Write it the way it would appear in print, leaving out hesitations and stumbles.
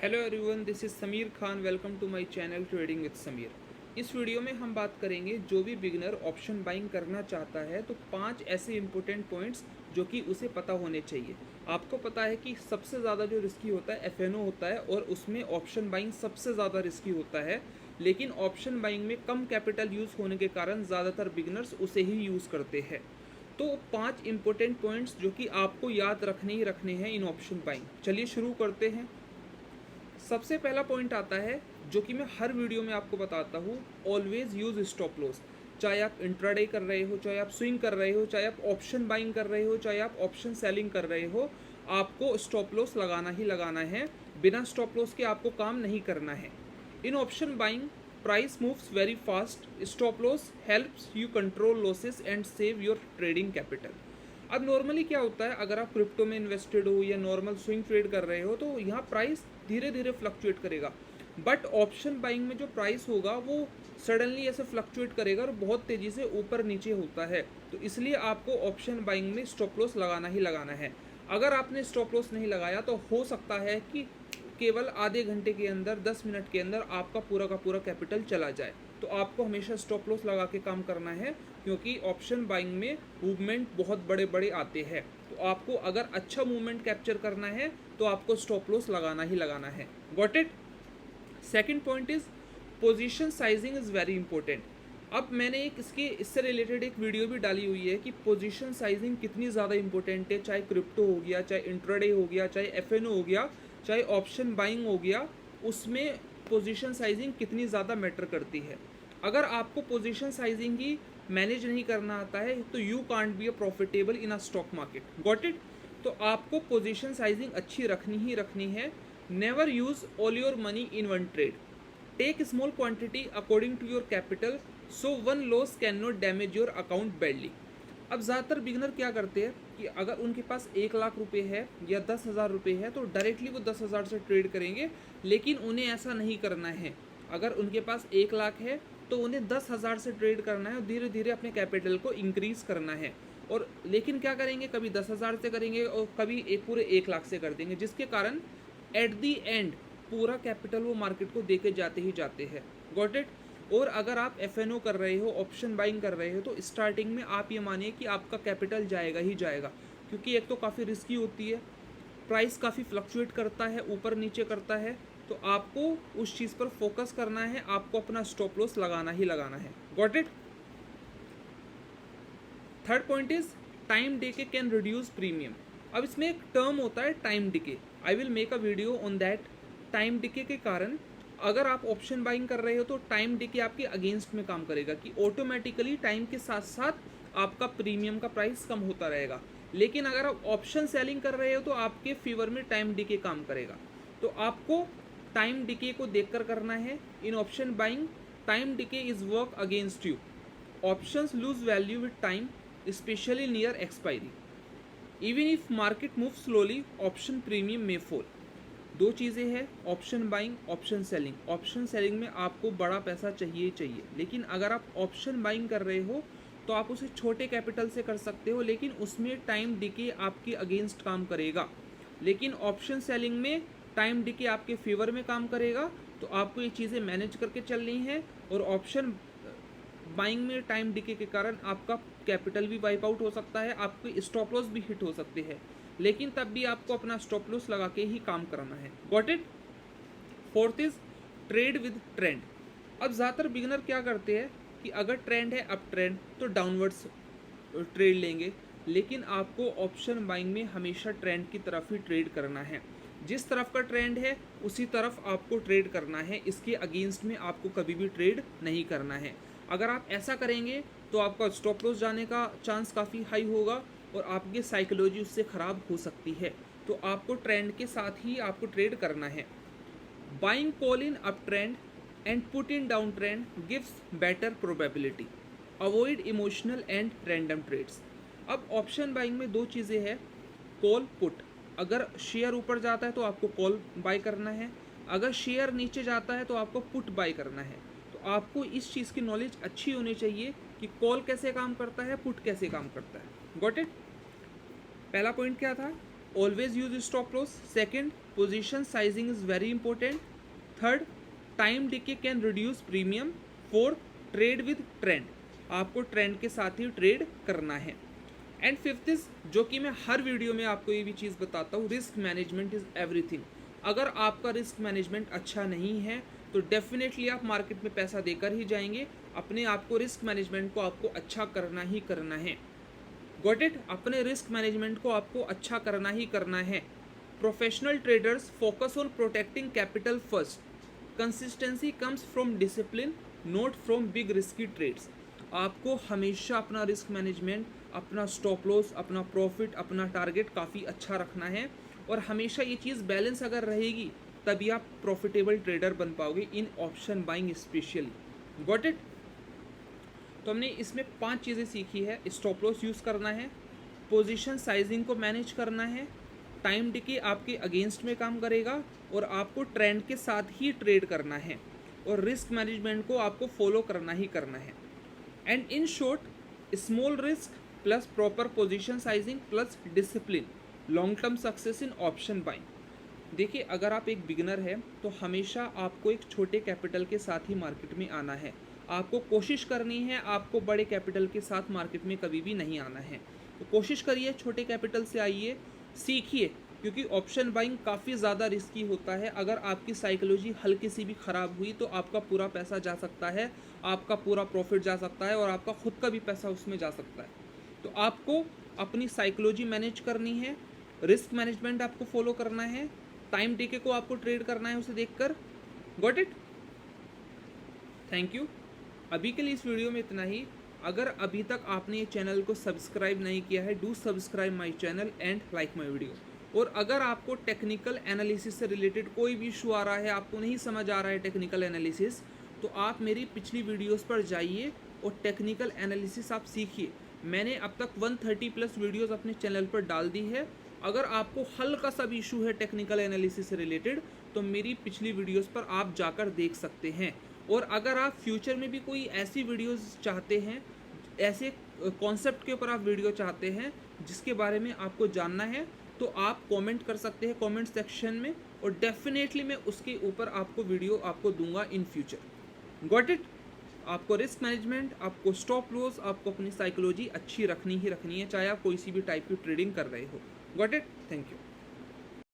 Hello everyone, this is Sameer Khan. Welcome to my channel trading with Sameer. इस video में हम बात करेंगे जो भी बिगिनर ऑप्शन बाइंग करना चाहता है तो 5 ऐसे इंपॉर्टेंट पॉइंट्स जो कि उसे पता होने चाहिए। आपको पता है कि सबसे ज़्यादा जो रिस्की होता है एफएनओ होता है और उसमें ऑप्शन बाइंग सबसे ज़्यादा रिस्की होता है। लेकिन ऑप्शन बाइंग में कम कैपिटल यूज़ होने के कारण ज़्यादातर बिगिनर्स उसे ही यूज़ करते हैं। तो 5 इंपॉर्टेंट पॉइंट्स जो कि आपको याद रखने ही रखने हैं इन ऑप्शन बाइंग। चलिए शुरू करते हैं। सबसे पहला पॉइंट आता है जो कि मैं हर वीडियो में आपको बताता हूँ, ऑलवेज यूज़ स्टॉप लॉस। चाहे आप इंट्राडे कर रहे हो, चाहे आप स्विंग कर रहे हो, चाहे आप ऑप्शन बाइंग कर रहे हो, चाहे आप ऑप्शन सेलिंग कर रहे हो, आपको स्टॉप लॉस लगाना ही लगाना है। बिना स्टॉप लॉस के आपको काम नहीं करना है। In option buying price moves very fast. Stop loss helps you control losses and save your trading capital. अब नॉर्मली क्या होता है, अगर आप क्रिप्टो में इन्वेस्टेड हो या नॉर्मल स्विंग ट्रेड कर रहे हो तो यहाँ प्राइस धीरे धीरे फ्लक्चुएट करेगा। बट ऑप्शन बाइंग में जो प्राइस होगा वो सडनली ऐसे फ्लक्चुएट करेगा और बहुत तेज़ी से ऊपर नीचे होता है। तो इसलिए आपको ऑप्शन बाइंग में स्टॉप लॉस लगाना ही लगाना है। अगर आपने स्टॉप लॉस नहीं लगाया तो हो सकता है कि केवल आधे घंटे के अंदर 10 मिनट के अंदर आपका पूरा का पूरा कैपिटल चला जाए। तो आपको हमेशा स्टॉप लॉस लगा के काम करना है, क्योंकि ऑप्शन बाइंग में मूवमेंट बहुत बड़े बड़े आते हैं। तो आपको अगर अच्छा मूवमेंट कैप्चर करना है तो आपको स्टॉप लॉस लगाना ही लगाना है। Got it. Second point is position sizing is very important. अब मैंने इससे रिलेटेड एक वीडियो भी डाली हुई है कि पोजीशन साइजिंग कितनी ज़्यादा इंपॉर्टेंट है। चाहे क्रिप्टो हो गया, चाहे इंट्राडे हो गया, चाहे एफएनओ हो गया, चाहे ऑप्शन बाइंग हो गया, उसमें पोजीशन साइजिंग कितनी ज़्यादा मैटर करती है। अगर आपको पोजीशन साइजिंग ही मैनेज नहीं करना आता है तो you can't be a profitable in a stock market. Got it. तो आपको पोजीशन साइजिंग अच्छी रखनी ही रखनी है। Never use all your money in one trade. Take small quantity according to your capital so one loss can not damage your account badly. अब ज़्यादातर beginner क्या करते हैं कि अगर उनके पास 1 लाख रुपए है या 10,000 रुपये है तो डायरेक्टली वो 10,000 से ट्रेड करेंगे। लेकिन उन्हें ऐसा नहीं करना है। अगर उनके पास 1 लाख है तो उन्हें 10,000 से ट्रेड करना है और धीरे धीरे अपने कैपिटल को इंक्रीज़ करना है। और लेकिन क्या करेंगे, कभी 10,000 से करेंगे और कभी पूरे 1 लाख से कर देंगे, जिसके कारण एट दी एंड पूरा कैपिटल वो मार्केट को देके जाते ही जाते हैं। Got it. और अगर आप एफएनओ कर रहे हो, ऑप्शन बाइंग कर रहे हो, तो स्टार्टिंग में आप ये मानिए कि आपका कैपिटल जाएगा ही जाएगा, क्योंकि एक तो काफ़ी रिस्की होती है, प्राइस काफ़ी फ्लक्चुएट करता है, ऊपर नीचे करता है। तो आपको उस चीज़ पर फोकस करना है, आपको अपना स्टॉप लॉस लगाना ही लगाना है। Got it. Third point is time decay can reduce premium. अब इसमें एक टर्म होता है time decay. I will make a video on that. Time decay के कारण अगर आप ऑप्शन बाइंग कर रहे हो तो टाइम डिके आपके अगेंस्ट में काम करेगा कि ऑटोमेटिकली टाइम के साथ साथ आपका प्रीमियम का प्राइस कम होता रहेगा। लेकिन अगर आप ऑप्शन सेलिंग कर रहे हो तो आपके फेवर में टाइम डिके काम करेगा। तो आपको टाइम डिके को देखकर करना है। In option buying time decay is work against you. Options lose value with time, especially near expiry. Even if market moves slowly, option premium may fall. दो चीज़ें हैं, option buying, option selling. Option selling में आपको बड़ा पैसा चाहिए ही चाहिए, लेकिन अगर आप ऑप्शन बाइंग कर रहे हो तो आप उसे छोटे कैपिटल से कर सकते हो, लेकिन उसमें टाइम डिके आपके अगेंस्ट काम करेगा। लेकिन ऑप्शन सेलिंग में टाइम डिके आपके फेवर में काम करेगा। तो आपको ये चीज़ें मैनेज करके चलनी है। और ऑप्शन बाइंग में टाइम डिके के कारण आपका कैपिटल भी वाइप आउट हो सकता है, आपके स्टॉप लॉस भी हिट हो सकते हैं, लेकिन तब भी आपको अपना स्टॉप लॉस लगा के ही काम करना है। Got it. Fourth is trade with trend. अब ज़्यादातर बिगिनर क्या करते हैं कि अगर ट्रेंड है अप ट्रेंड तो डाउनवर्ड्स ट्रेड लेंगे, लेकिन आपको ऑप्शन बाइंग में हमेशा ट्रेंड की तरफ ही ट्रेड करना है। जिस तरफ का ट्रेंड है उसी तरफ आपको ट्रेड करना है, इसके अगेंस्ट में आपको कभी भी ट्रेड नहीं करना है। अगर आप ऐसा करेंगे तो आपका स्टॉप लॉस जाने का चांस काफ़ी हाई होगा और आपकी साइकोलॉजी उससे ख़राब हो सकती है। तो आपको ट्रेंड के साथ ही आपको ट्रेड करना है। Buying call in up trend and put in down trend gives better probability. Avoid emotional and random trades. अब ऑप्शन बाइंग में दो चीज़ें हैं, कॉल पुट। अगर शेयर ऊपर जाता है तो आपको कॉल बाय करना है, अगर शेयर नीचे जाता है तो आपको पुट बाय करना है। तो आपको इस चीज़ की नॉलेज अच्छी होनी चाहिए कि कॉल कैसे काम करता है, पुट कैसे काम करता है। Got it. पहला पॉइंट क्या था, always use stop loss. Second, position sizing is very important. Third, time decay can reduce premium. Fourth, trade with trend. आपको ट्रेंड के साथ ही ट्रेड करना है. एंड फिफ्थ इज, जो कि मैं हर वीडियो में आपको ये भी चीज़ बताता हूँ, रिस्क मैनेजमेंट इज़ एवरीथिंग. अगर आपका रिस्क मैनेजमेंट अच्छा नहीं है तो डेफिनेटली आप मार्केट में पैसा देकर ही जाएंगे. अपने आप को, रिस्क मैनेजमेंट को आपको अच्छा करना ही करना है. Got it? अपने रिस्क मैनेजमेंट को आपको अच्छा करना ही करना है. Professional traders focus on protecting capital first. Consistency comes from discipline, not from big risky trades. आपको हमेशा अपना रिस्क मैनेजमेंट, अपना स्टॉप लॉस, अपना प्रॉफिट, अपना टारगेट काफ़ी अच्छा रखना है. और हमेशा ये चीज़ बैलेंस अगर रहेगी तभी आप प्रॉफिटेबल ट्रेडर बन पाओगे in option buying specially. Got it? तो हमने इसमें 5 चीज़ें सीखी है. स्टॉप लॉस यूज़ करना है, पोजीशन साइजिंग को मैनेज करना है, टाइम डिके आपके अगेंस्ट में काम करेगा और आपको ट्रेंड के साथ ही ट्रेड करना है, और रिस्क मैनेजमेंट को आपको फॉलो करना ही करना है. And in short, small risk plus proper position sizing plus discipline, long term success in option buying. देखिए, अगर आप एक बिगिनर है तो हमेशा आपको एक छोटे कैपिटल के साथ ही मार्केट में आना है. आपको कोशिश करनी है, आपको बड़े कैपिटल के साथ मार्केट में कभी भी नहीं आना है. तो कोशिश करिए, छोटे कैपिटल से आइए, सीखिए, क्योंकि ऑप्शन बाइंग काफ़ी ज़्यादा रिस्की होता है. अगर आपकी साइकोलॉजी हल्की सी भी ख़राब हुई तो आपका पूरा पैसा जा सकता है, आपका पूरा प्रॉफिट जा सकता है और आपका खुद का भी पैसा उसमें जा सकता है. तो आपको अपनी साइकोलॉजी मैनेज करनी है, रिस्क मैनेजमेंट आपको फॉलो करना है, टाइम डिके को आपको ट्रेड करना है उसे देखकर. Got it? Thank you. अभी के लिए इस वीडियो में इतना ही. अगर अभी तक आपने ये चैनल को सब्सक्राइब नहीं किया है, do subscribe my channel and like my video. और अगर आपको टेक्निकल एनालिसिस से रिलेटेड कोई भी इशू आ रहा है, आपको नहीं समझ आ रहा है टेक्निकल एनालिसिस, तो आप मेरी पिछली वीडियोस पर जाइए और टेक्निकल एनालिसिस आप सीखिए. मैंने अब तक 130 प्लस वीडियोस अपने चैनल पर डाल दी है. अगर आपको हल्का सा भी इशू है टेक्निकल एनालिसिस से रिलेटेड तो मेरी पिछली वीडियोस पर आप जाकर देख सकते हैं. और अगर आप फ्यूचर में भी कोई ऐसी वीडियोस चाहते हैं, ऐसे कॉन्सेप्ट के ऊपर आप वीडियो चाहते हैं जिसके बारे में आपको जानना है, तो आप कमेंट कर सकते हैं कमेंट सेक्शन में, और डेफिनेटली मैं उसके ऊपर आपको वीडियो आपको दूंगा इन फ्यूचर. Got it? आपको रिस्क मैनेजमेंट, आपको स्टॉप लॉस, आपको अपनी साइकोलॉजी अच्छी रखनी ही रखनी है, चाहे आप कोई सी भी टाइप की ट्रेडिंग कर रहे हो. Got it? Thank you.